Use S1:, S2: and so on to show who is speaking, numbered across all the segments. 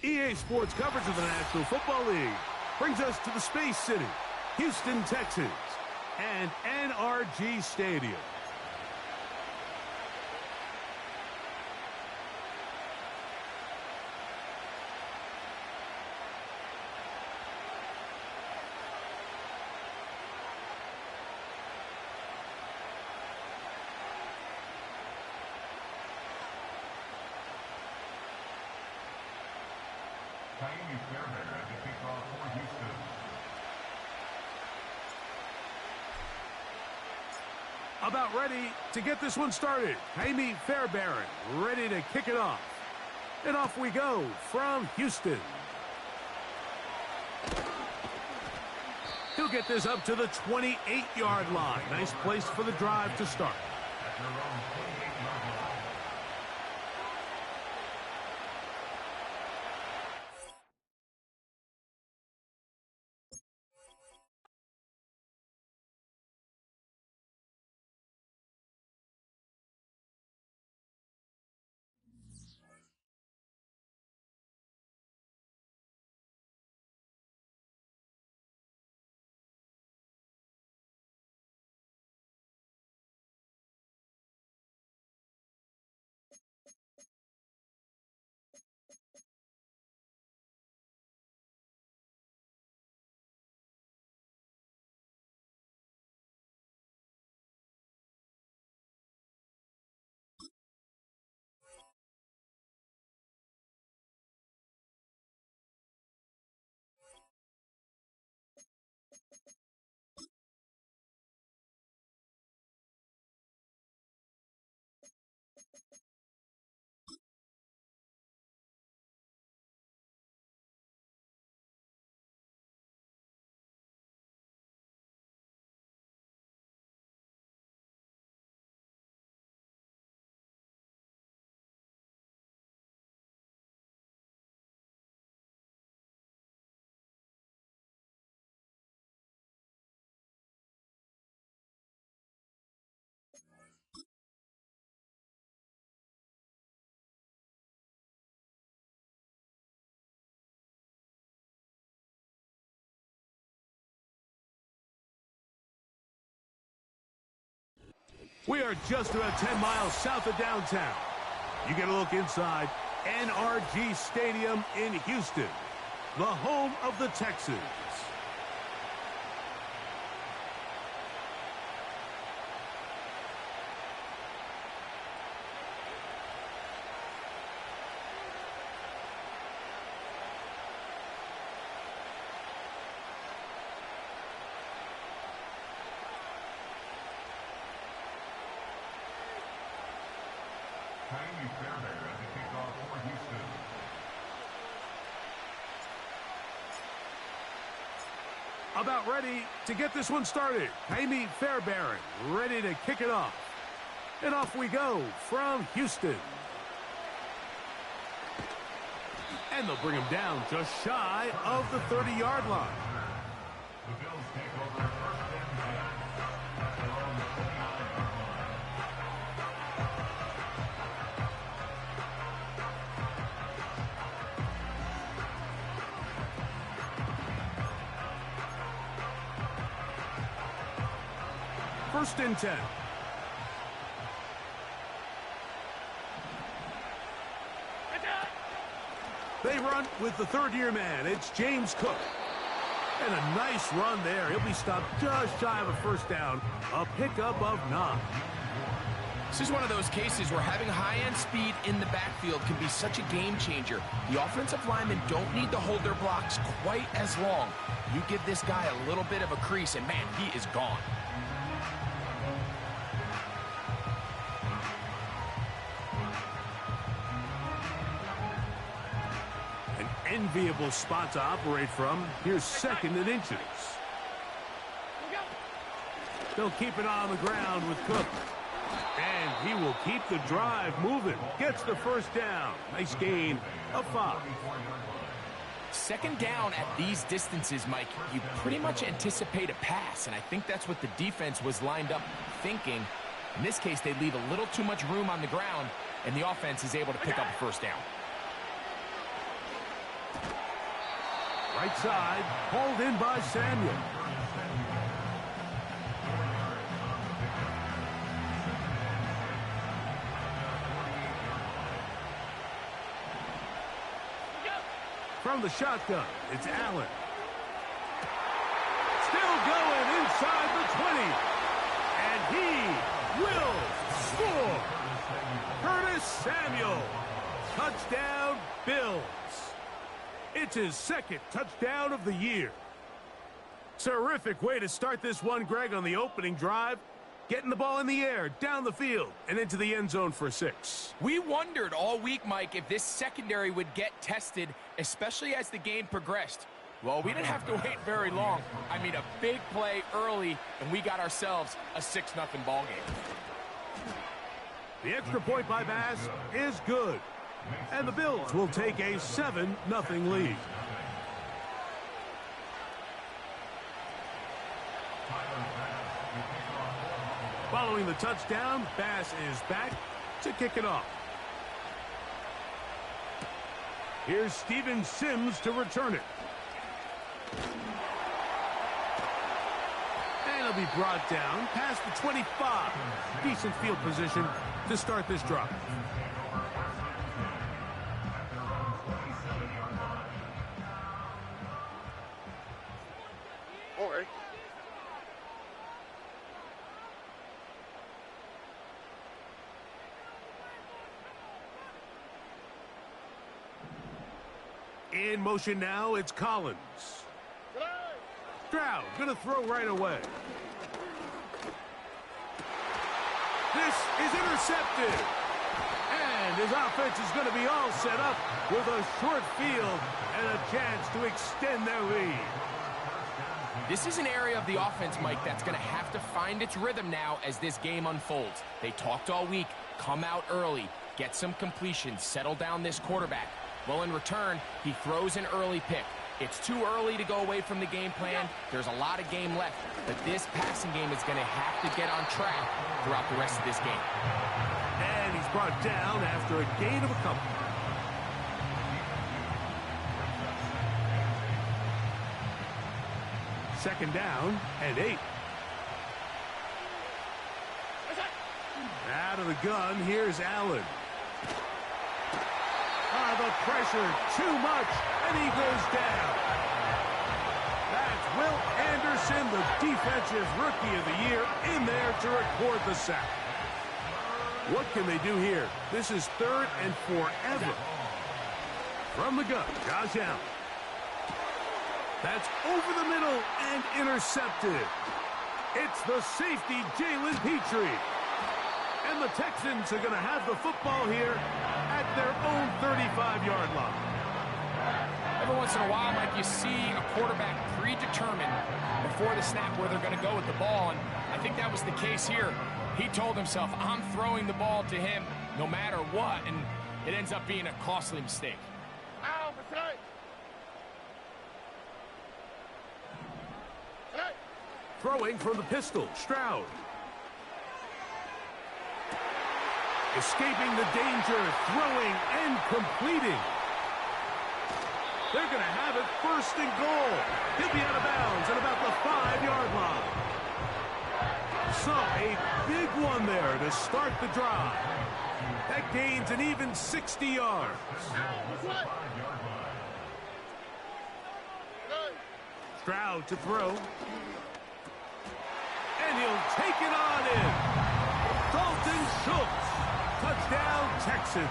S1: EA Sports coverage of the National Football League brings us to the Space City, Houston, Texas, and NRG Stadium. About ready to get this one started. Jaime Fairbairn ready to kick it off. And off we go from Houston. He'll get this up to the 28-yard line. Nice place for the drive to start. We are just about 10 miles south of downtown. You get a look inside NRG Stadium in Houston, the home of the Texans. About ready to get this one started. Jaime Fairbairn ready to kick it off. And off we go from Houston. And they'll bring him down just shy of the 30-yard line.
S2: The Bills take over first and 10 at their own 29-yard line.
S1: First and 10. They run with the third-year man. It's James Cook. And a nice run there. He'll be stopped just shy of a first down. A pickup of 9.
S3: This is one of those cases where having high-end speed in the backfield can be such a game changer. The offensive linemen don't need to hold their blocks quite as long. You give this guy a little bit of a crease, and man, he is gone.
S1: Enviable spot to operate from. Here's second and inches. They'll keep it on the ground with Cook. And he will keep the drive moving. Gets the first down. Nice gain of 5.
S3: Second down at these distances, Mike, you pretty much anticipate a pass, and I think that's what the defense was lined up thinking. In this case, they leave a little too much room on the ground, and the offense is able to pick up a first down.
S1: Right side, hauled in by Samuel. From the shotgun, it's Allen. Still going inside the 20. And he will score. Curtis Samuel. Touchdown, Bills. It's his second touchdown of the year. Terrific way to start this one, Greg, on the opening drive. Getting the ball in the air, down the field, and into the end zone for 6.
S3: We wondered all week, Mike, if this secondary would get tested, especially as the game progressed. Well, we didn't have to wait very long. I mean, a big play early, and we got ourselves a 6-0 ball game.
S1: The extra point by Bass is good. And the Bills will take a 7-0 lead. Following the touchdown, Bass is back to kick it off. Here's Steven Sims to return it. And it'll be brought down past the 25. Decent field position to start this drive. In motion now, it's Collins. Stroud gonna throw right away. This is intercepted. And his offense is gonna be all set up with a short field and a chance to extend their lead.
S3: This is an area of the offense, Mike, that's going to have to find its rhythm now as this game unfolds. They talked all week, come out early, get some completions, settle down this quarterback. Well, in return, he throws an early pick. It's too early to go away from the game plan. There's a lot of game left, but this passing game is going to have to get on track throughout the rest of this game.
S1: And he's brought down after a gain of a couple. Second down and 8. Out of the gun, here's Allen. The pressure, too much, and he goes down. That's Will Anderson, the defensive rookie of the year, in there to record the sack. What can they do here? This is 3rd and forever. From the gun, Josh Allen. That's over the middle and intercepted. It's the safety, Jalen Petrie. And the Texans are going to have the football here at their own 35-yard line.
S3: Every once in a while, Mike, you see a quarterback predetermined before the snap where they're going to go with the ball, and I think that was the case here. He told himself, I'm throwing the ball to him no matter what, and it ends up being a costly mistake.
S1: Throwing from the pistol, Stroud. Escaping the danger, throwing and completing. They're going to have it 1st and goal. He'll be out of bounds at about the 5-yard line. So a big one there to start the drive. That gains an even 60 yards. Stroud to throw. And he'll take it on in. Dalton Schultz. Touchdown, Texans.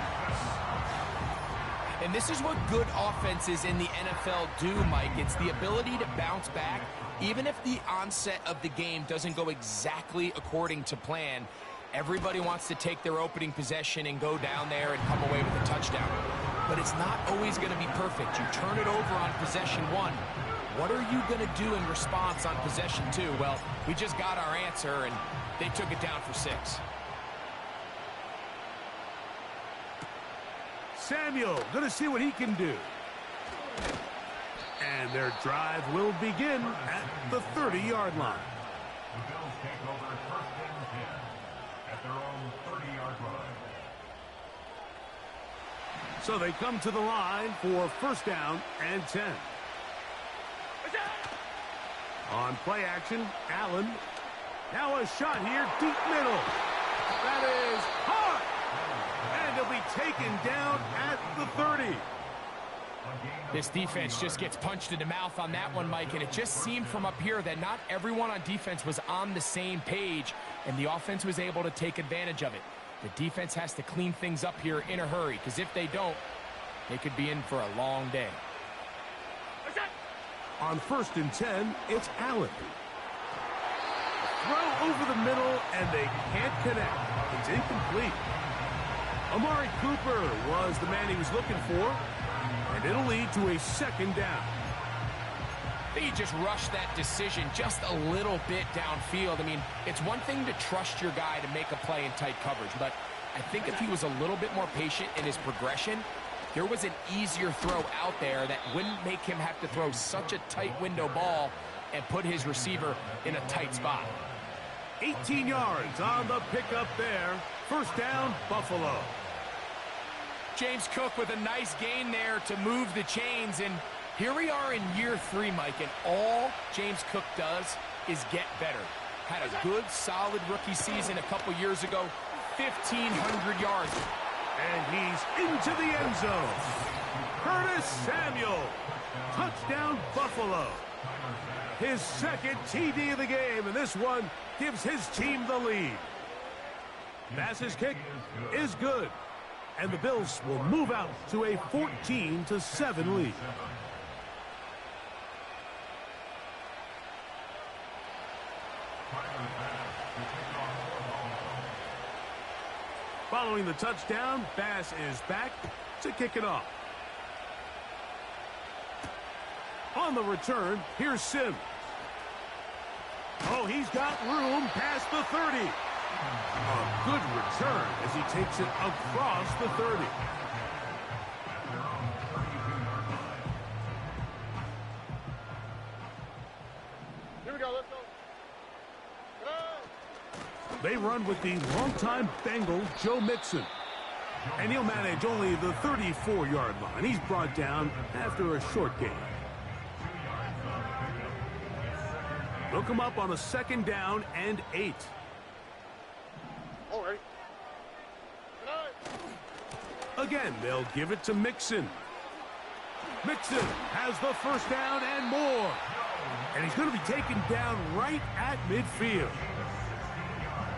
S3: And this is what good offenses in the NFL do, Mike. It's the ability to bounce back, even if the onset of the game doesn't go exactly according to plan. Everybody wants to take their opening possession and go down there and come away with a touchdown. But it's not always going to be perfect. You turn it over on possession 1. What are you going to do in response on possession 2? Well, we just got our answer, and they took it down for 6.
S1: Samuel, going to see what he can do. And their drive will begin at the 30-yard line.
S2: The Bills take over 1st and 10 at their own 30-yard line.
S1: So they come to the line for first down and 10. On play action, Allen. Now a shot here, deep middle. That is hard. And he'll be taken down at the 30.
S3: This defense just gets punched in the mouth on that one, Mike, and it just seemed from up here that not everyone on defense was on the same page, and the offense was able to take advantage of it. The defense has to clean things up here in a hurry, because if they don't, they could be in for a long day.
S1: On first and 10, it's Allen. Throw over the middle, and they can't connect. It's incomplete. Amari Cooper was the man he was looking for, and it'll lead to a second down.
S3: I think he just rushed that decision just a little bit downfield. I mean, it's one thing to trust your guy to make a play in tight coverage, but I think if he was a little bit more patient in his progression, there was an easier throw out there that wouldn't make him have to throw such a tight window ball and put his receiver in a tight spot.
S1: 18 yards on the pickup there. First down, Buffalo.
S3: James Cook with a nice gain there to move the chains, and here we are in year 3, Mike, and all James Cook does is get better. Had a good, solid rookie season a couple years ago, 1,500 yards.
S1: And he's into the end zone. Curtis Samuel. Touchdown, Buffalo. His second TD of the game, and this one gives his team the lead. Bass's kick is good, and the Bills will move out to a 14-7 lead. Following the touchdown, Bass is back to kick it off. On the return, here's Sims. Oh, he's got room past the 30. A good return as he takes it across the 30.
S4: Here we go, let's go.
S1: They run with the longtime Bengal, Joe Mixon. And he'll manage only the 34-yard line. He's brought down after a short gain. They'll come up on a second down and 8.
S4: All right.
S1: Again, they'll give it to Mixon. Mixon has the first down and more. And he's going to be taken down right at midfield.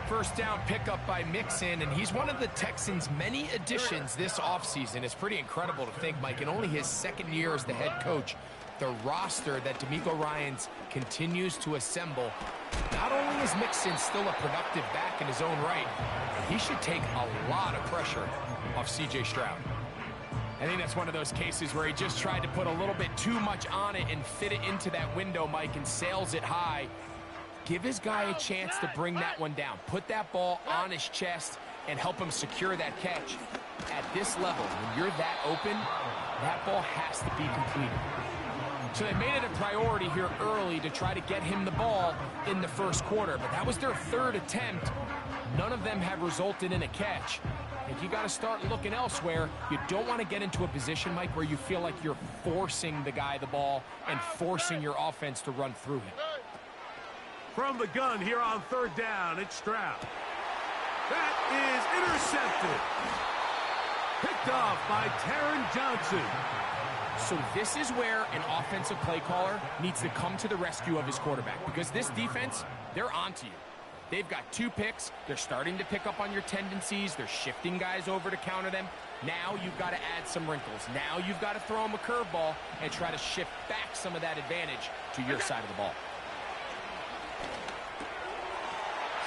S3: First down pickup by Mixon, and he's one of the Texans' many additions this offseason. It's pretty incredible to think, Mike, in only his second year as the head coach, the roster that DeMeco Ryans continues to assemble. Not only is Mixon still a productive back in his own right, he should take a lot of pressure off C.J. Stroud. I think that's one of those cases where he just tried to put a little bit too much on it and fit it into that window, Mike, and sails it high. Give his guy a chance to bring that one down. Put that ball on his chest and help him secure that catch. At this level, when you're that open, that ball has to be completed. So they made it a priority here early to try to get him the ball in the first quarter, but that was their third attempt. None of them have resulted in a catch. And you got to start looking elsewhere. You don't want to get into a position, Mike, where you feel like you're forcing the guy the ball and forcing your offense to run through him.
S1: From the gun here on third down, it's Stroud. That is intercepted. Picked off by Taron Johnson.
S3: So this is where an offensive play caller needs to come to the rescue of his quarterback, because this defense, they're onto you. They've got 2 picks. They're starting to pick up on your tendencies. They're shifting guys over to counter them. Now you've got to add some wrinkles. Now you've got to throw them a curveball and try to shift back some of that advantage to your side of the ball.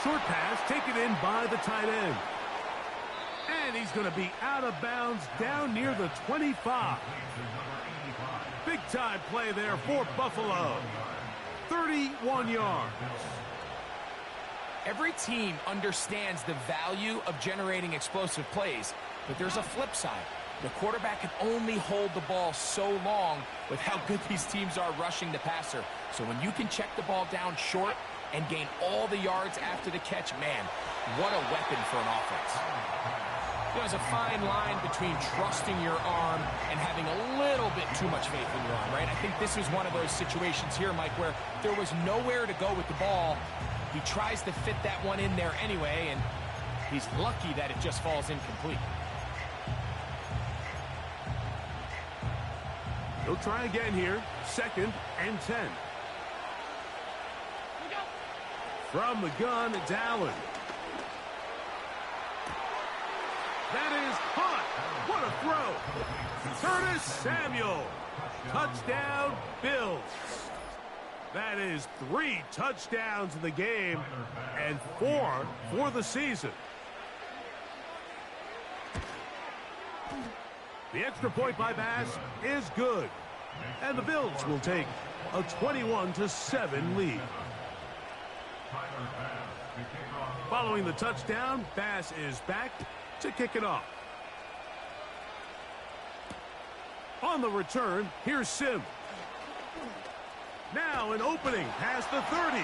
S1: Short pass taken in by the tight end. And he's going to be out of bounds down near the 25. Big time play there for Buffalo. 31 yards.
S3: Every team understands the value of generating explosive plays, but there's a flip side. The quarterback can only hold the ball so long with how good these teams are rushing the passer. So when you can check the ball down short and gain all the yards after the catch, man, what a weapon for an offense. There's a fine line between trusting your arm and having a little bit too much faith in your arm, right? I think this was one of those situations here, Mike, where there was nowhere to go with the ball. He tries to fit that one in there anyway, and he's lucky that it just falls incomplete.
S1: He'll try again here. 2nd and 10. From the gun, it's Allen. That is caught. What a throw. Curtis Samuel. Touchdown, Bills. That is 3 touchdowns in the game and 4 for the season. The extra point by Bass is good. And the Bills will take a 21-7 lead. Following the touchdown, Bass is back to kick it off. On the return, here's Sim. Now an opening past the 30.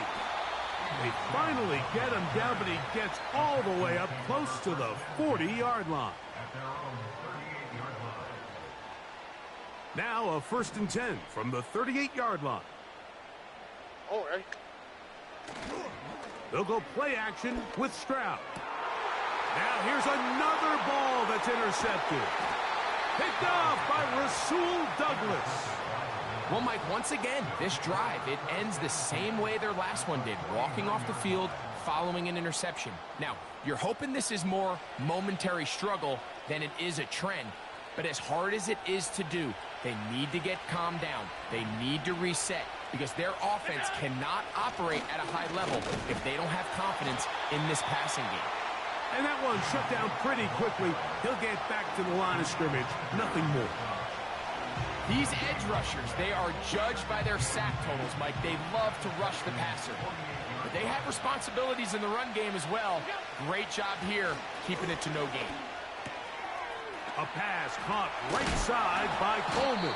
S1: They finally get him down, but he gets all the way up close to the 40-yard line. Now a 1st and 10 from the 38-yard line.
S4: All right.
S1: They'll go play action with Stroud. Now here's another ball that's intercepted. Picked off by Rasul Douglas.
S3: Well, Mike, once again, this drive, it ends the same way their last one did, walking off the field following an interception. Now, you're hoping this is more momentary struggle than it is a trend. But as hard as it is to do, they need to get calmed down. They need to reset because their offense cannot operate at a high level if they don't have confidence in this passing game.
S1: And that one shut down pretty quickly. He'll get back to the line of scrimmage. Nothing more.
S3: These edge rushers, they are judged by their sack totals, Mike. They love to rush the passer. But they have responsibilities in the run game as well. Great job here, keeping it to no gain.
S1: A pass caught right side by Coleman.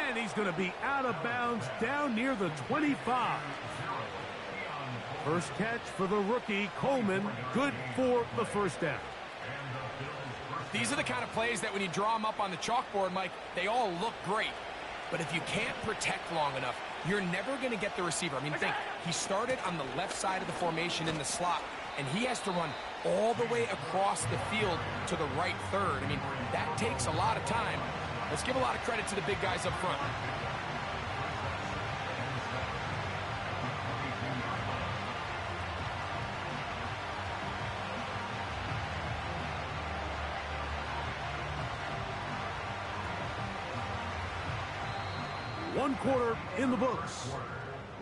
S1: And he's going to be out of bounds down near the 25. First catch for the rookie, Coleman. Good for the first down.
S3: These are the kind of plays that when you draw them up on the chalkboard, Mike, they all look great. But if you can't protect long enough, you're never going to get the receiver. I mean, think, he started on the left side of the formation in the slot, and he has to run all the way across the field to the right third. I mean, that takes a lot of time. Let's give a lot of credit to the big guys up front.
S1: One quarter in the books.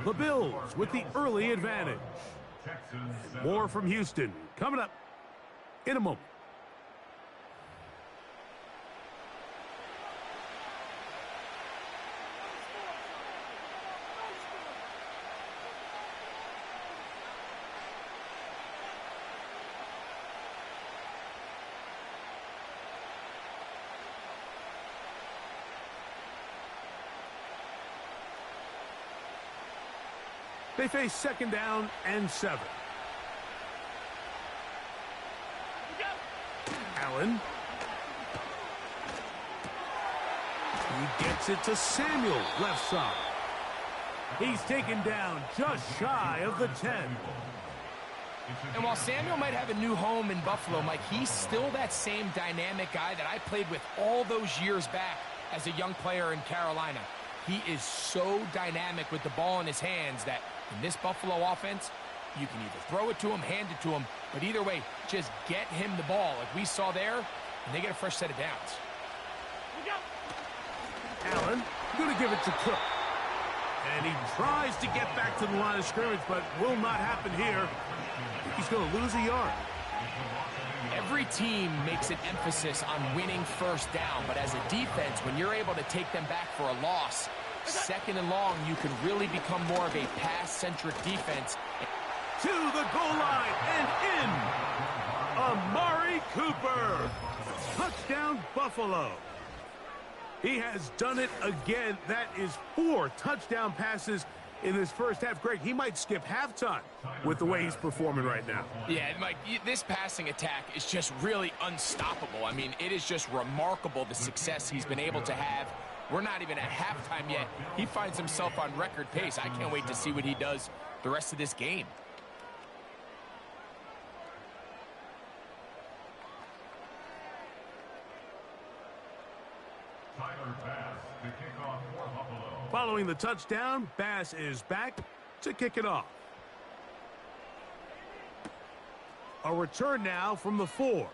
S1: The Bills with the early advantage. More from Houston coming up in a moment. They face 2nd down and 7. Allen. He gets it to Samuel, left side. He's taken down just shy of the 10.
S3: And while Samuel might have a new home in Buffalo, Mike, he's still that same dynamic guy that I played with all those years back as a young player in Carolina. He is so dynamic with the ball in his hands that in this Buffalo offense, you can either throw it to him, hand it to him, but either way, just get him the ball like we saw there, and they get a fresh set of downs.
S1: Allen going to give it to Cook. And he tries to get back to the line of scrimmage, but will not happen here. He's going to lose a yard.
S3: Every team makes an emphasis on winning first down, but as a defense, when you're able to take them back for a loss, 2nd and long, you can really become more of a pass-centric defense.
S1: To the goal line and in. Amari Cooper. Touchdown, Buffalo. He has done it again. That is 4 touchdown passes in this first half. Greg, he might skip halftime with the way he's performing right now.
S3: Yeah, Mike, this passing attack is just really unstoppable. I mean, it is just remarkable the success he's been able to have. We're not even at halftime yet. He finds himself on record pace. I can't wait to see what he does the rest of this game.
S1: Following the touchdown, Bass is back to kick it off. A return now from the 4.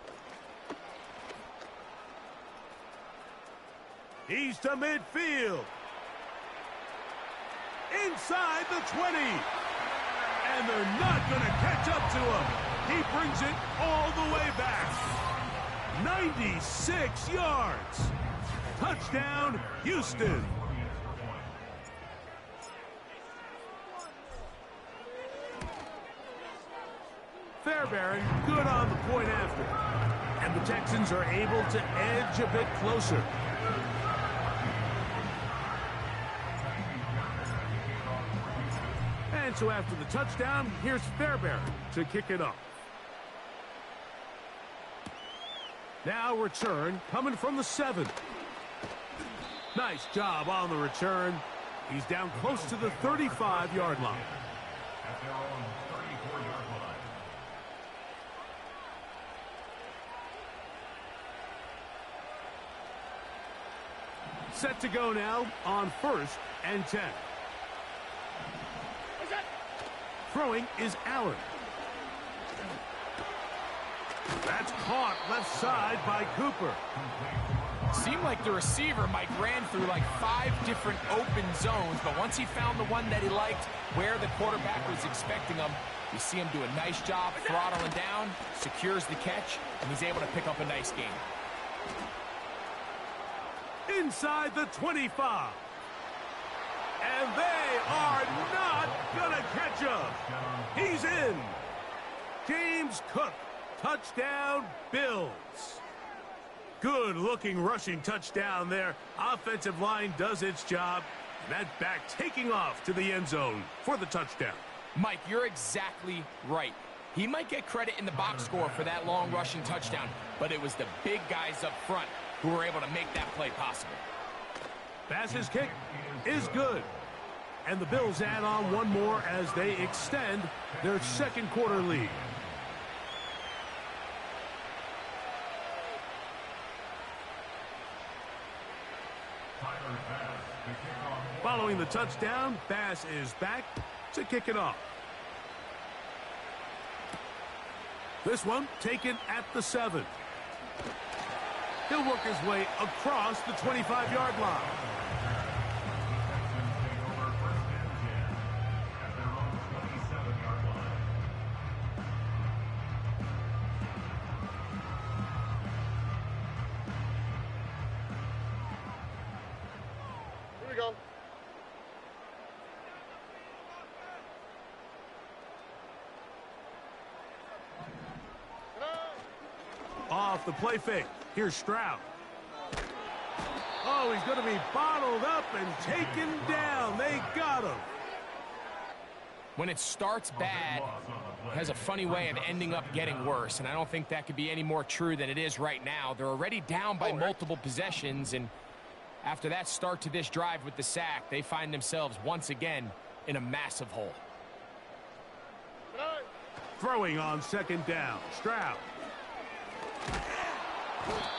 S1: He's to midfield. Inside the 20. And they're not going to catch up to him. He brings it all the way back. 96 yards. Touchdown, Houston. Fairbairn good on the point after. And the Texans are able to edge a bit closer. And so after the touchdown, here's Fairbairn to kick it off. Now return coming from the 7. Nice job on the return. He's down close to the 35-yard line.
S2: At their own 34-yard line.
S1: Set to go now on 1st and 10. Throwing is Allen. That's caught left side by Cooper.
S3: Seemed like the receiver, Mike, ran through like 5 different open zones, but once he found the one that he liked, where the quarterback was expecting him, you see him do a nice job throttling down, secures the catch, and he's able to pick up a nice gain.
S1: Inside the 25. And they are not going to catch him. He's in. James Cook, touchdown, Bills. Good-looking rushing touchdown there. Offensive line does its job. That back taking off to the end zone for the touchdown.
S3: Mike, you're exactly right. He might get credit in the box score for that long rushing touchdown, but it was the big guys up front who were able to make that play possible.
S1: Bass's kick is good. And the Bills add on one more as they extend their second quarter lead. Following the touchdown, Bass is back to kick it off. This one taken at the 7. He'll work his way across the 25-yard line.
S4: Here we go.
S1: Off the play fake. Here's Stroud. Oh, he's going to be bottled up and taken down. They got him.
S3: When it starts bad, it has a funny way of ending up getting worse, and I don't think that could be any more true than it is right now. They're already down by multiple possessions, and after that start to this drive with the sack, they find themselves once again in a massive hole.
S1: Throwing on second down. Stroud.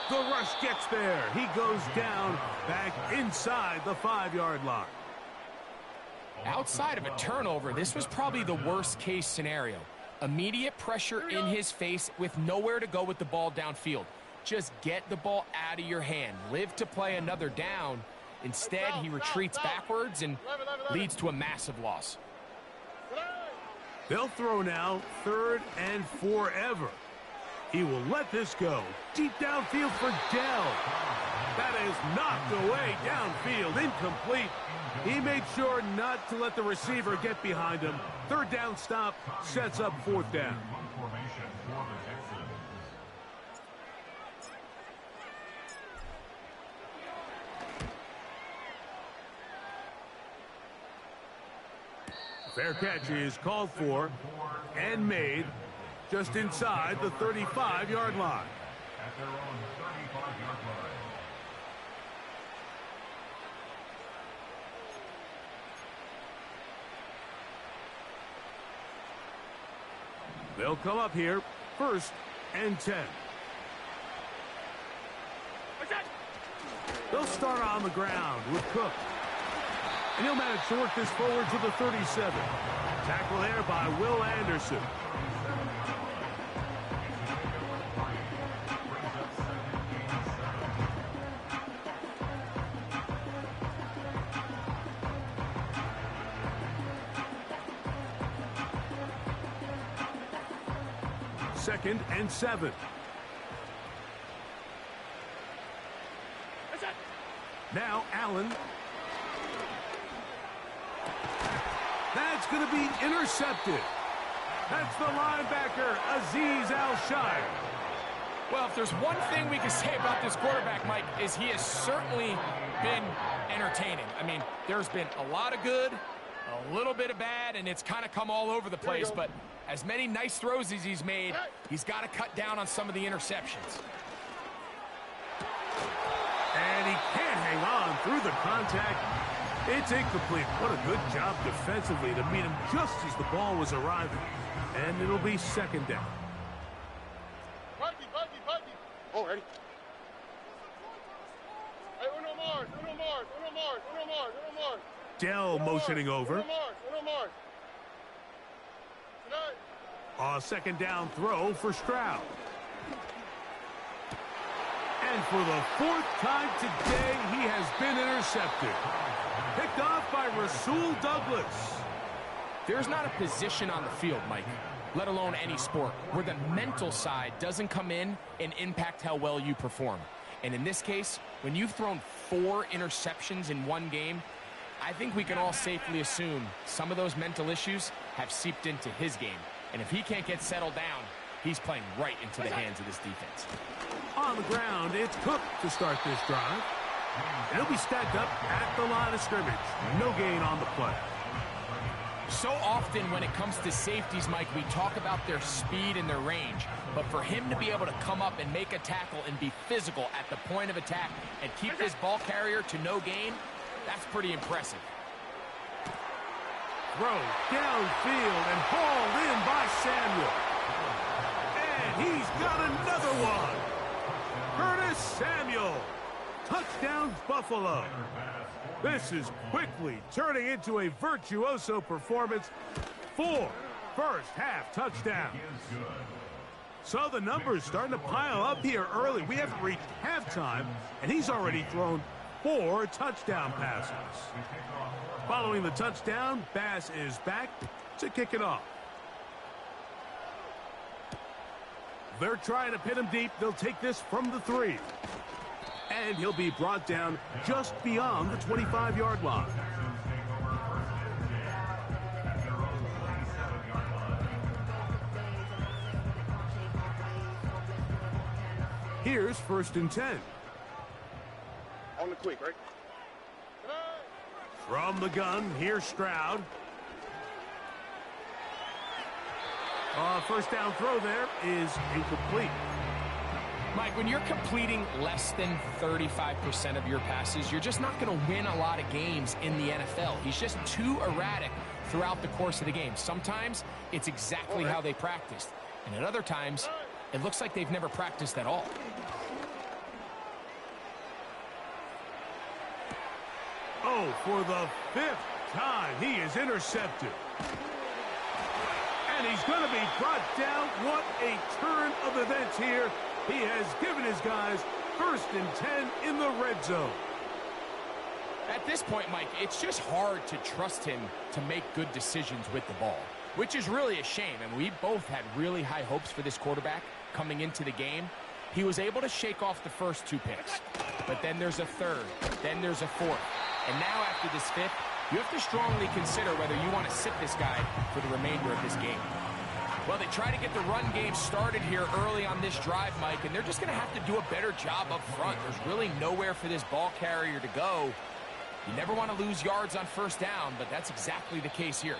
S1: The rush gets there. He goes down back inside the 5-yard line.
S3: Outside of a turnover, this was probably the worst-case scenario. Immediate pressure in his face with nowhere to go with the ball downfield. Just get the ball out of your hand. Live to play another down. Instead, he retreats backwards and leads to a massive loss.
S1: They'll throw now 3rd and forever. He will let this go. Deep downfield for Dell. That is knocked away downfield. Incomplete. He made sure not to let the receiver get behind him. 3rd down stop sets up 4th down. Fair catch is called for and made just inside the 35-yard line.
S2: At their own 35-yard line.
S1: They'll come up here, 1st and 10. They'll start on the ground with Cook. And he'll manage to work this forward to the 37. Tackle there by Will Anderson. Second and 7. Now Allen. That's going to be intercepted. That's the linebacker, Azeez Al-Shire.
S3: Well, if there's one thing we can say about this quarterback, Mike, is he has certainly been entertaining. I mean, there's been a lot of good, a little bit of bad, and it's kind of come all over the place. But as many nice throws as he's made, he's got to cut down on some of the interceptions.
S1: And he can't hang on through the contact. It's incomplete. What a good job defensively to meet him just as the ball was arriving. And it'll be 2nd down.
S4: Oh, ready? Hey, uno Mars.
S1: Dell motioning over. A 2nd down throw for Stroud. And for the 4th time today, he has been intercepted. Picked off by Rasul Douglas.
S3: There's not a position on the field, Mike, let alone any sport, where the mental side doesn't come in and impact how well you perform. And in this case, when you've thrown 4 interceptions in one game, I think we can all safely assume some of those mental issues have seeped into his game. And if he can't get settled down, he's playing right into the hands of this defense.
S1: On the ground, it's Cook to start this drive. And he'll be stacked up at the line of scrimmage. No gain on the play.
S3: So often when it comes to safeties, Mike, we talk about their speed and their range. But for him to be able to come up and make a tackle and be physical at the point of attack and keep this ball carrier to no gain, that's pretty impressive.
S1: Throw downfield and hauled in by Samuel. And he's got another one. Curtis Samuel. Touchdown, Buffalo. This is quickly turning into a virtuoso performance. 4 first-half touchdowns. So the numbers starting to pile up here early. We haven't reached halftime, and he's already thrown 4 touchdown passes. Following the touchdown, Bass is back to kick it off. They're trying to pin him deep. They'll take this from the 3. And he'll be brought down just beyond the 25-yard line. Here's 1st and 10.
S4: On the quick, right?
S1: From the gun, here's Stroud. First down throw there is incomplete.
S3: Mike, when you're completing less than 35% of your passes, you're just not going to win a lot of games in the NFL. He's just too erratic throughout the course of the game. Sometimes it's exactly how they practiced. And at other times, it looks like they've never practiced at all.
S1: Oh, for the 5th time, he is intercepted. And he's going to be brought down. What a turn of events here. He has given his guys 1st and 10 in the red zone.
S3: At this point, Mike, it's just hard to trust him to make good decisions with the ball, which is really a shame. And we both had really high hopes for this quarterback coming into the game. He was able to shake off the first 2 picks, but then there's a 3rd, then there's a 4th. And now after this 5th, you have to strongly consider whether you want to sit this guy for the remainder of this game. Well, they try to get the run game started here early on this drive, Mike, and they're just going to have to do a better job up front. There's really nowhere for this ball carrier to go. You never want to lose yards on 1st down, but that's exactly the case here.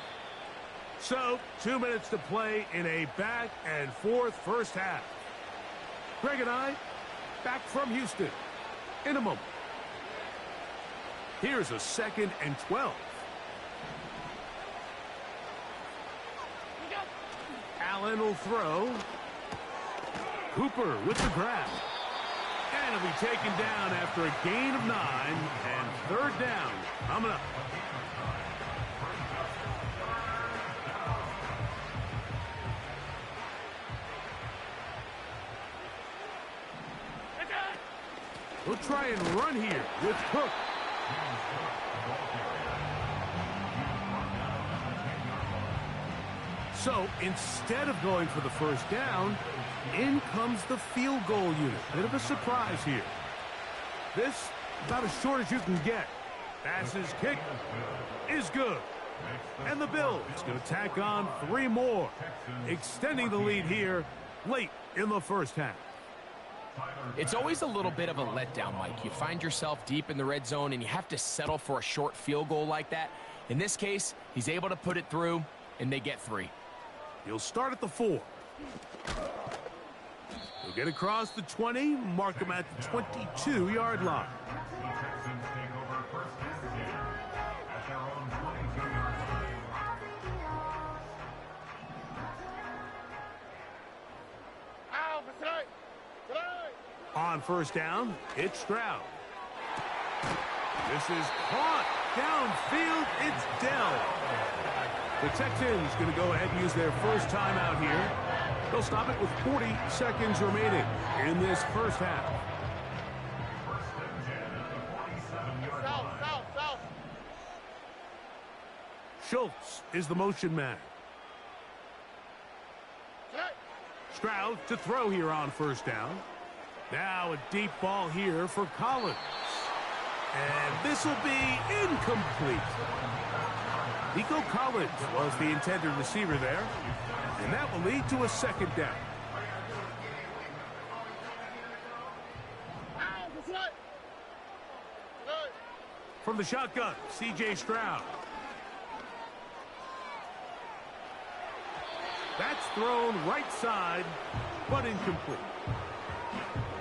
S1: So, 2 minutes to play in a back-and-forth first half. Greg and I, back from Houston in a moment. Here's a 2nd and 12. Allen will throw. Cooper with the grab. And he'll be taken down after a gain of 9 and 3rd down coming up. We'll try and run here with Cook. So instead of going for the first down, in comes the field goal unit. Bit of a surprise here. This about as short as you can get. Passes kick is good. And the Bills going to tack on 3 more, extending the lead here late in the first half.
S3: It's always a little bit of a letdown, Mike. You find yourself deep in the red zone and you have to settle for a short field goal like that. In this case, he's able to put it through and they get 3.
S1: He'll start at the 4. He'll get across the 20, mark him at the 22-yard line.
S2: The Texans take over first and 10 at their own 22-yard line.
S4: Ow, today.
S1: On first down, it's Stroud. This is caught. Downfield, it's Dell. The Texans going to go ahead and use their first timeout here. They'll stop it with 40 seconds remaining in this first half.
S2: First and 10 at the 47-yard line.
S4: South.
S1: Schultz is the motion man. Stroud to throw here on first down. Now a deep ball here for Collins. And this will be incomplete. Nico Collins was the intended receiver there. And that will lead to a 2nd down. From the shotgun, C.J. Stroud. That's thrown right side, but incomplete.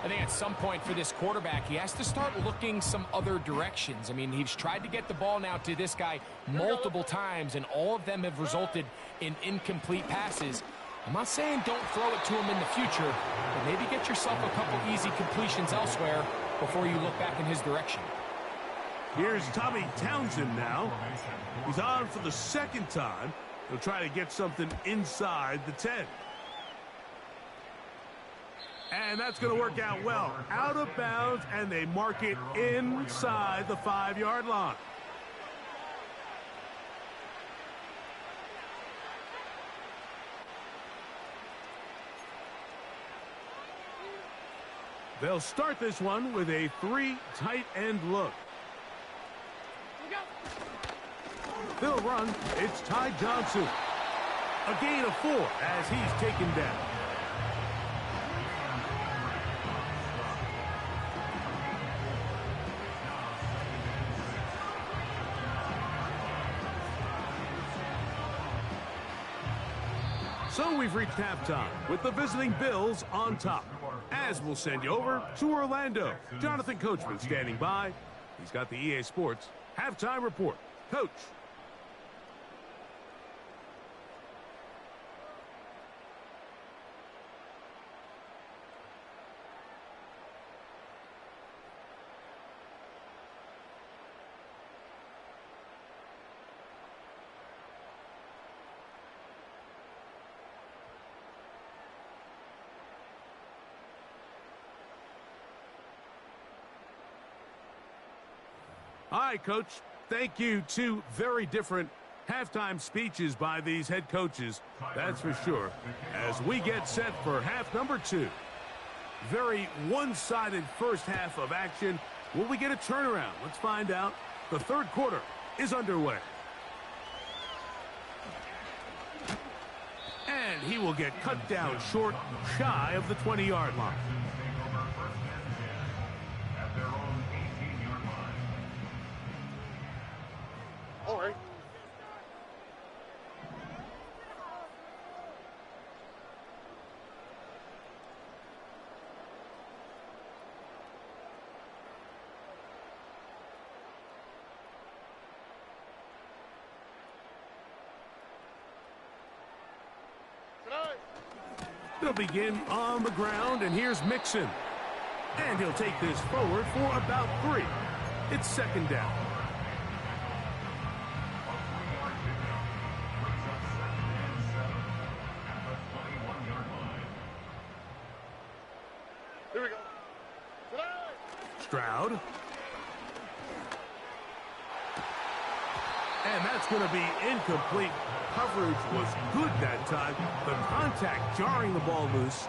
S3: I think at some point for this quarterback, he has to start looking some other directions. I mean, he's tried to get the ball now to this guy multiple times, and all of them have resulted in incomplete passes. I'm not saying don't throw it to him in the future, but maybe get yourself a couple easy completions elsewhere before you look back in his direction.
S1: Here's Tommy Townsend now. He's on for the 2nd time. He'll try to get something inside the 10. And that's going to work out well. Out of bounds, and they mark it inside the 5-yard line. They'll start this one with a 3 tight end look. They'll run. It's Ty Johnson. A gain of 4 as he's taken down. So we've reached halftime with the visiting Bills on top. As we'll send you over to Orlando. Jonathan Coachman standing by. He's got the EA Sports halftime report. Coach. All right, Coach. Thank you. 2 very different halftime speeches by these head coaches, that's for sure, as we get set for half number 2. Very one-sided first half of action. Will we get a turnaround? Let's find out. The 3rd quarter is underway. And he will get cut down short, shy of the 20-yard line. They'll begin on the ground, and here's Mixon. And he'll take this forward for about 3. It's second down.
S4: Here we go.
S1: Stroud. And that's going to be incomplete. Coverage was good that time. The contact jarring the ball loose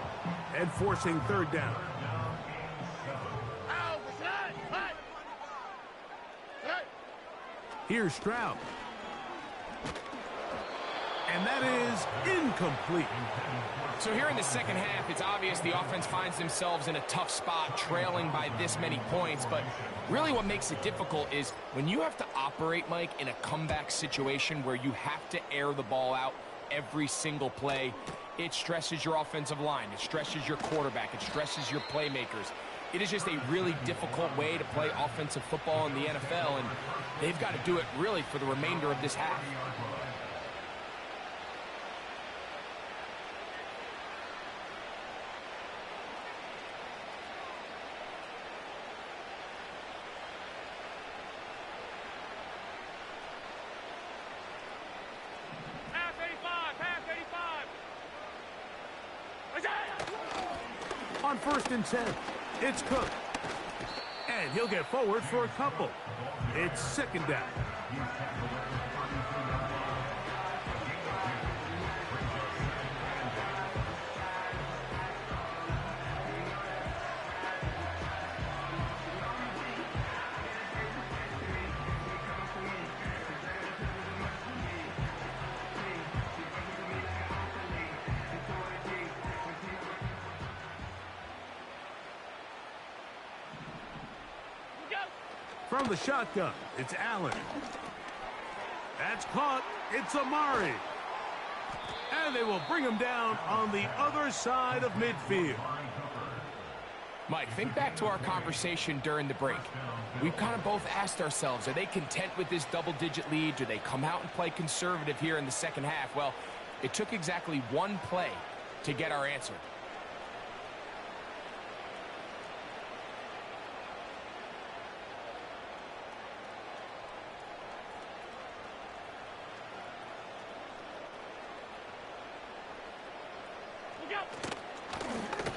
S1: and forcing third down. Here's Stroud. And that is incomplete.
S3: So here in the second half, it's obvious the offense finds themselves in a tough spot, trailing by this many points. But really what makes it difficult is when you have to operate, Mike, in a comeback situation where you have to air the ball out every single play, it stresses your offensive line. It stresses your quarterback. It stresses your playmakers. It is just a really difficult way to play offensive football in the NFL, and they've got to do it really for the remainder of this half.
S1: On 1st and 10, it's Cook. And he'll get forward for a couple. It's second down. From the shotgun, it's Allen. That's caught. It's Amari. And they will bring him down on the other side of midfield.
S3: Mike, think back to our conversation during the break. We've kind of both asked ourselves, are they content with this double-digit lead? Do they come out and play conservative here in the second half? Well, it took exactly one play to get our answer.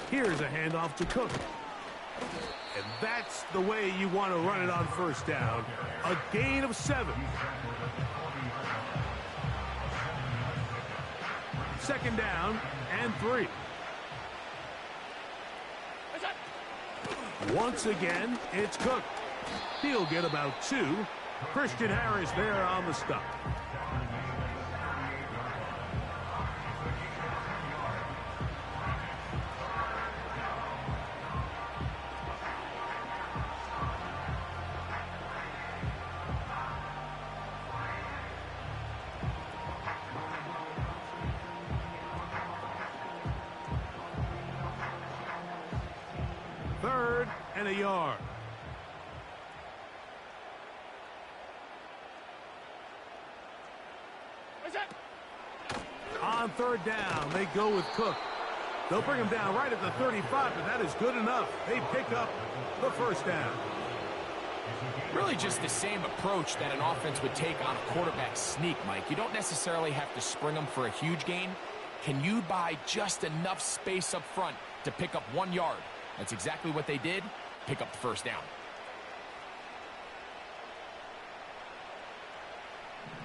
S1: Here's a handoff to Cook. And that's the way you want to run it on first down. A gain of 7. Second down and 3. Once again, it's Cook. He'll get about 2. Christian Harris there on the stop. Third and a yard. On third down, they go with Cook. They'll bring him down right at the 35, but that is good enough. They pick up the first down.
S3: Really just the same approach that an offense would take on a quarterback sneak, Mike. You don't necessarily have to spring them for a huge gain. Can you buy just enough space up front to pick up 1 yard? That's exactly what they did. Pick up the first down.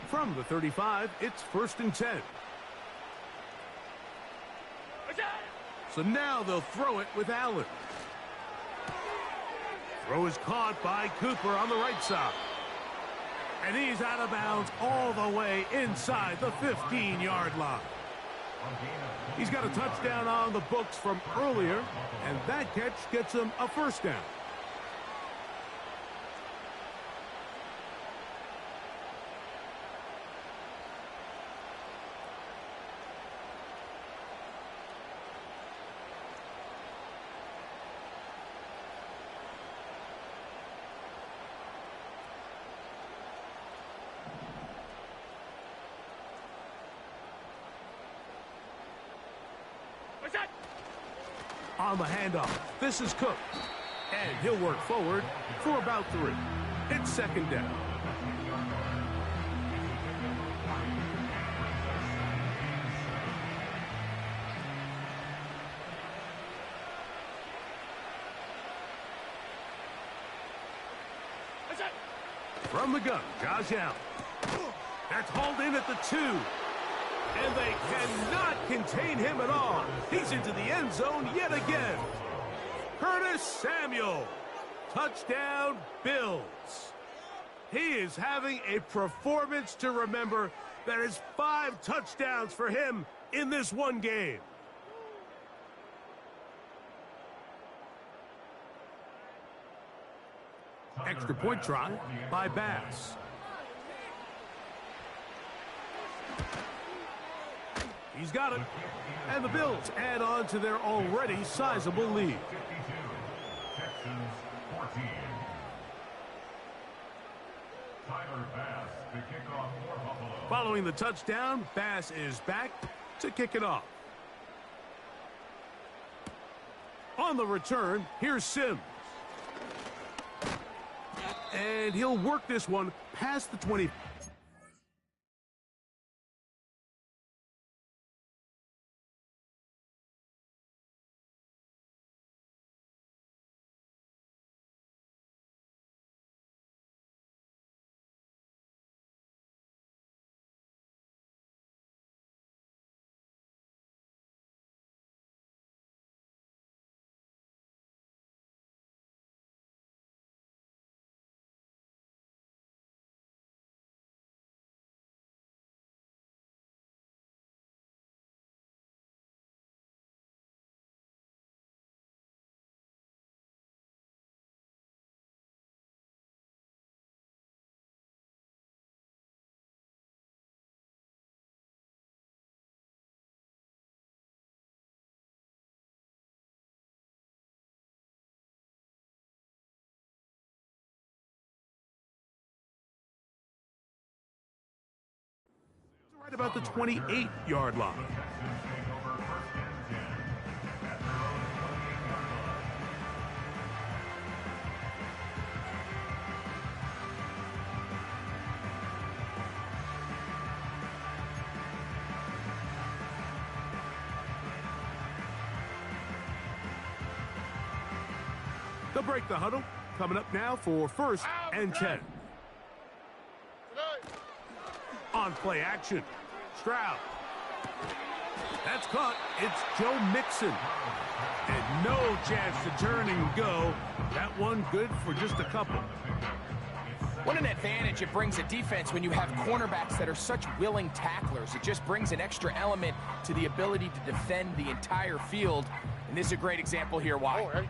S1: From the 35, it's 1st and 10. So now they'll throw it with Allen. Throw is caught by Cooper on the right side. And he's out of bounds all the way inside the 15-yard line. He's got a touchdown on the books from earlier, and that catch gets him a first down. On the handoff, this is Cook. And he'll work forward for about 3. It's second down. From the gun, Josh Allen. That's hauled in at the 2. And they cannot contain him at all. He's into the end zone yet again. Curtis Samuel. Touchdown, Bills. He is having a performance to remember. There is 5 touchdowns for him in this one game. Extra point try by Bass. He's got it. And the Bills add on to their already sizable lead.
S2: Texans 14. Tyler Bass to kick off for Buffalo.
S1: Following the touchdown, Bass is back to kick it off. On the return, here's Sims. And he'll work this one past the 20. Right about the 28-yard line. They'll break the huddle. Coming up now for 1st and 10. On play action, Stroud. That's caught. It's Joe Mixon. And no chance to turn and go. That one good for just a couple.
S3: What an advantage it brings a defense when you have cornerbacks that are such willing tacklers. It just brings an extra element to the ability to defend the entire field. And this is a great example here why.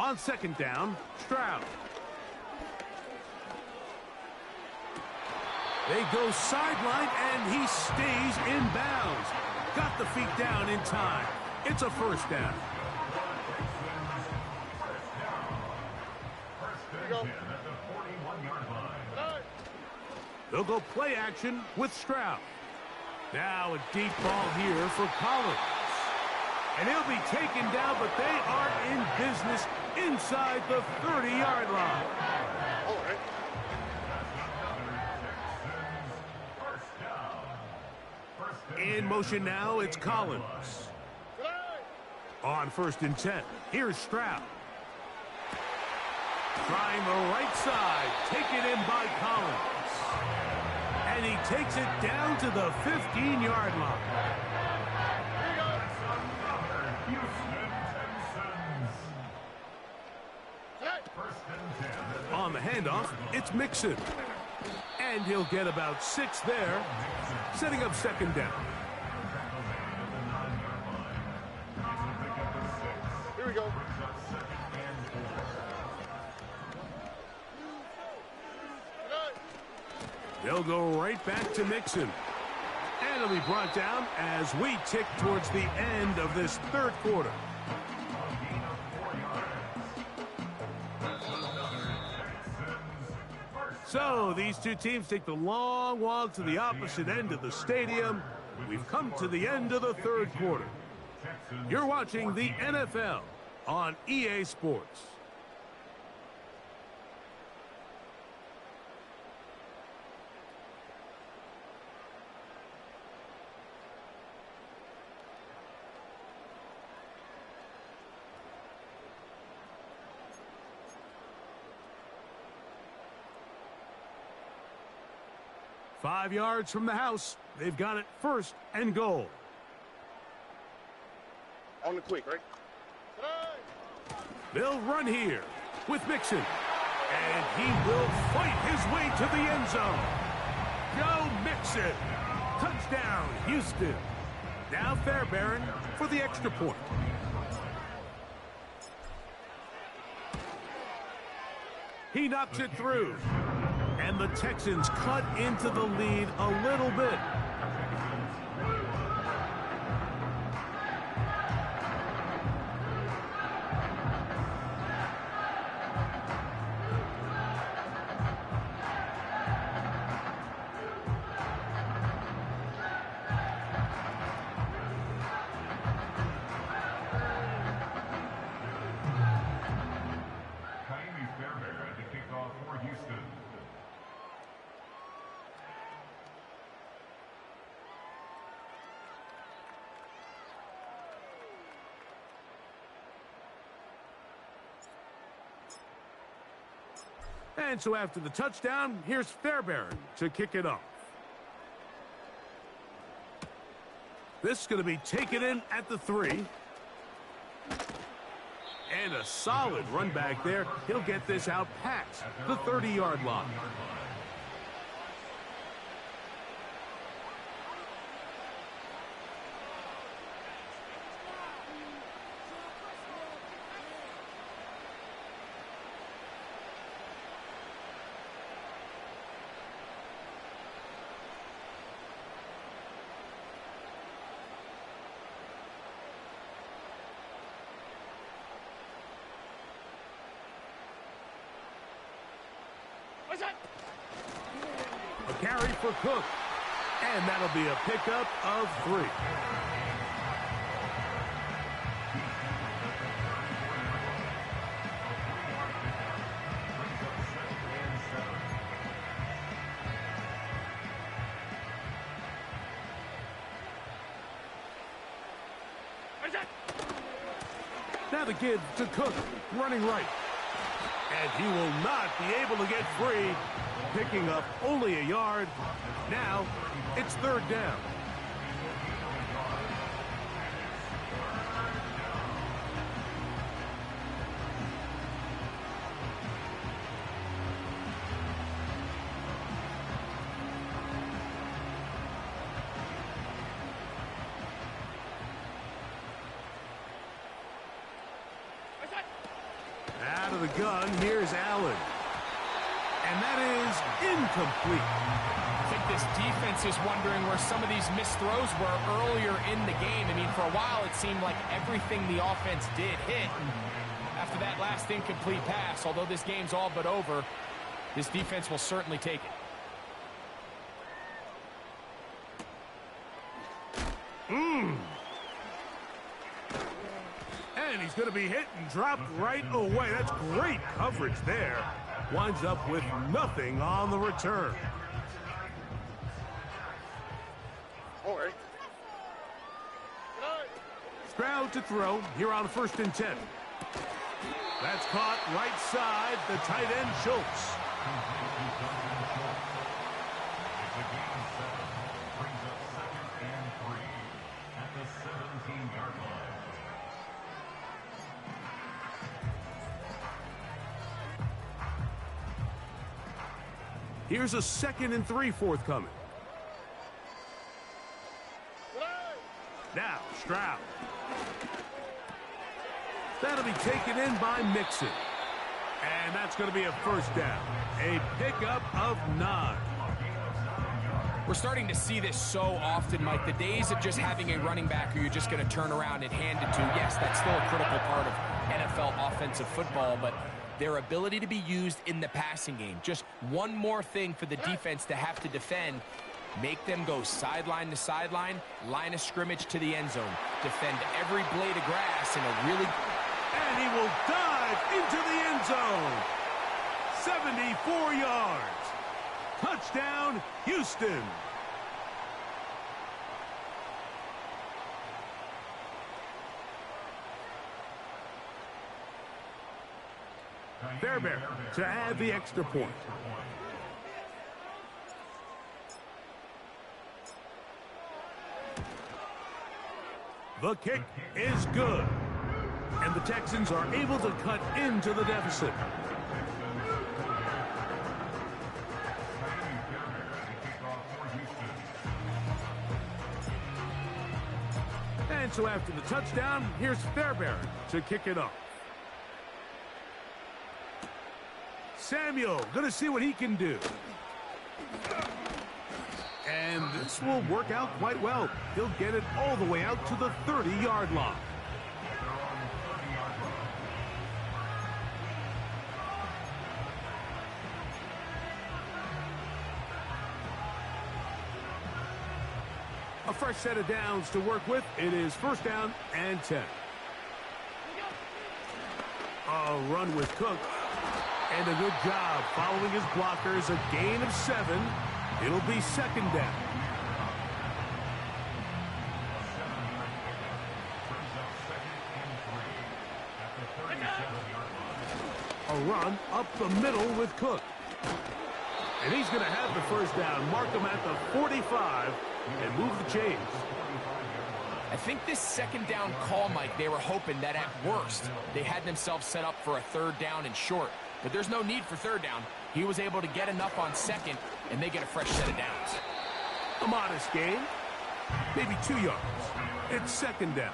S1: On 2nd down, Stroud. They go sideline, and he stays in bounds. Got the feet down in time. It's a 1st down. They'll go play action with Stroud. Now a deep ball here for Collins. And he'll be taken down, but they are in business inside the 30-yard line. In motion now, it's Collins. On 1st and 10, here's Stroud. Trying the right side, taken in by Collins. And he takes it down to the 15-yard line. On the handoff, it's Mixon. And he'll get about 6 there, setting up 2nd down.
S4: Here we go.
S1: They'll go right back to Mixon. And it'll be brought down as we tick towards the end of this 3rd quarter. So these two teams take the long walk to the opposite end of the stadium. We've come to the end of the third quarter. You're watching the NFL on EA Sports. Five yards from the house. They've got it first and goal.
S4: On the quick, right?
S1: They'll run here with Mixon. And he will fight his way to the end zone. Go Mixon. Touchdown, Houston. Now Fairbairn for the extra point. He knocks it through. And the Texans cut into the lead a little bit. And so after the touchdown, here's Fairbairn to kick it off. This is going to be taken in at the 3. And a solid run back there. He'll get this out past the 30-yard line. A carry for Cook. And that'll be a pickup of 3. Now the give to Cook, running right. And he will not be able to get free, picking up only a yard. Now it's third down. Out of the gun, here's Allen. And that is incomplete.
S3: I think this defense is wondering where some of these missed throws were earlier in the game. I mean, for a while, it seemed like everything the offense did hit. After that last incomplete pass, although this game's all but over, this defense will certainly take it.
S1: And he's going to be hit and dropped right away. That's great coverage there. Winds up with nothing on the return.
S4: All right.
S1: Stroud to throw here on 1st and 10. That's caught right side, the tight end Schultz.
S2: Brings up 2nd and 3 at the 17-yard line.
S1: Here's a 2nd and 3 forthcoming. Now, Stroud. That'll be taken in by Mixon. And that's going to be a first down. A pickup of 9.
S3: We're starting to see this so often, Mike. The days of just having a running back who you're just going to turn around and hand it to, yes, that's still a critical part of NFL offensive football, but their ability to be used in the passing game. Just one more thing for the defense to have to defend. Make them go sideline to sideline, line of scrimmage to the end zone. Defend every blade of grass in a really...
S1: And he will dive into the end zone. 74 yards. Touchdown, Houston. Fairbairn to add the extra point. The kick is good. And the Texans are able to cut into the deficit. And so after the touchdown, here's Fairbairn to kick it off. Samuel, gonna see what he can do. And this will work out quite well. He'll get it all the way out to the 30-yard line. A fresh set of downs to work with. It is first down and 10. A run with Cook. And a good job following his blockers. A gain of 7. It'll be second down. A run up the middle with Cook. And he's going to have the first down. Mark him at the 45 and move the chains.
S3: I think this second down call, Mike, they were hoping that at worst they had themselves set up for a third down and short. But there's no need for third down. He was able to get enough on second, and they get a fresh set of downs.
S1: A modest gain, maybe 2 yards. It's second down.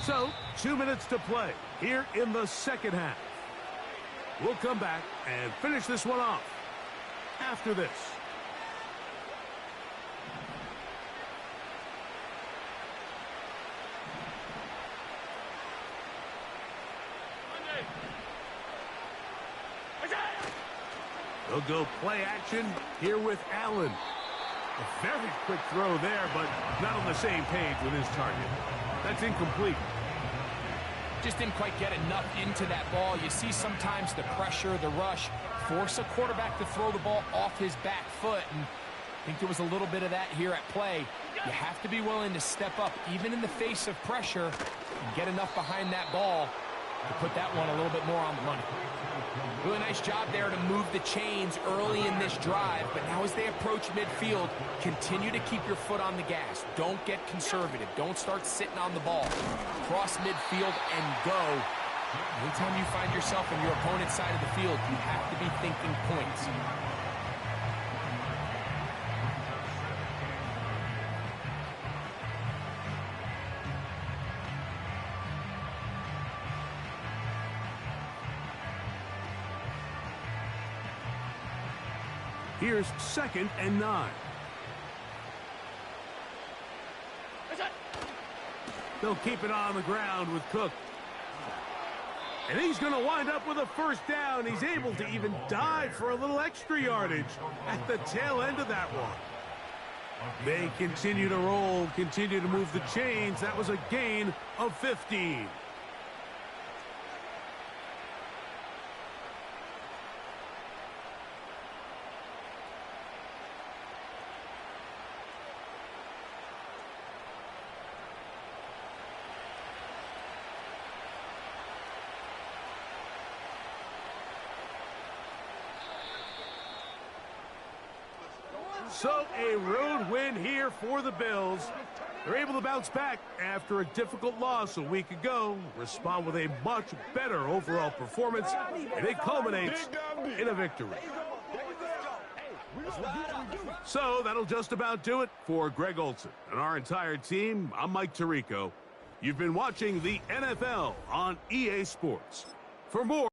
S1: So, 2 minutes to play here in the second half. We'll come back and finish this one off after this. They'll go play action here with Allen. A very quick throw there, but not on the same page with his target. That's incomplete.
S3: Just didn't quite get enough into that ball. You see sometimes the pressure, the rush, force a quarterback to throw the ball off his back foot. And I think there was a little bit of that here at play. You have to be willing to step up, even in the face of pressure, and get enough behind that ball to put that one a little bit more on the money. Really nice job there to move the chains early in this drive, but now as they approach midfield, continue to keep your foot on the gas. Don't get conservative. Don't start sitting on the ball. Cross midfield and go. Anytime you find yourself on your opponent's side of the field, you have to be thinking points.
S1: Here's second and 9. They'll keep it on the ground with Cook. And he's going to wind up with a first down. He's able to even dive for a little extra yardage at the tail end of that one. They continue to roll, continue to move the chains. That was a gain of 15. So a road win here for the Bills. They're able to bounce back after a difficult loss a week ago, respond with a much better overall performance, and it culminates in a victory. So that'll just about do it for Greg Olson and our entire team. I'm Mike Tirico. You've been watching the NFL on EA Sports. For more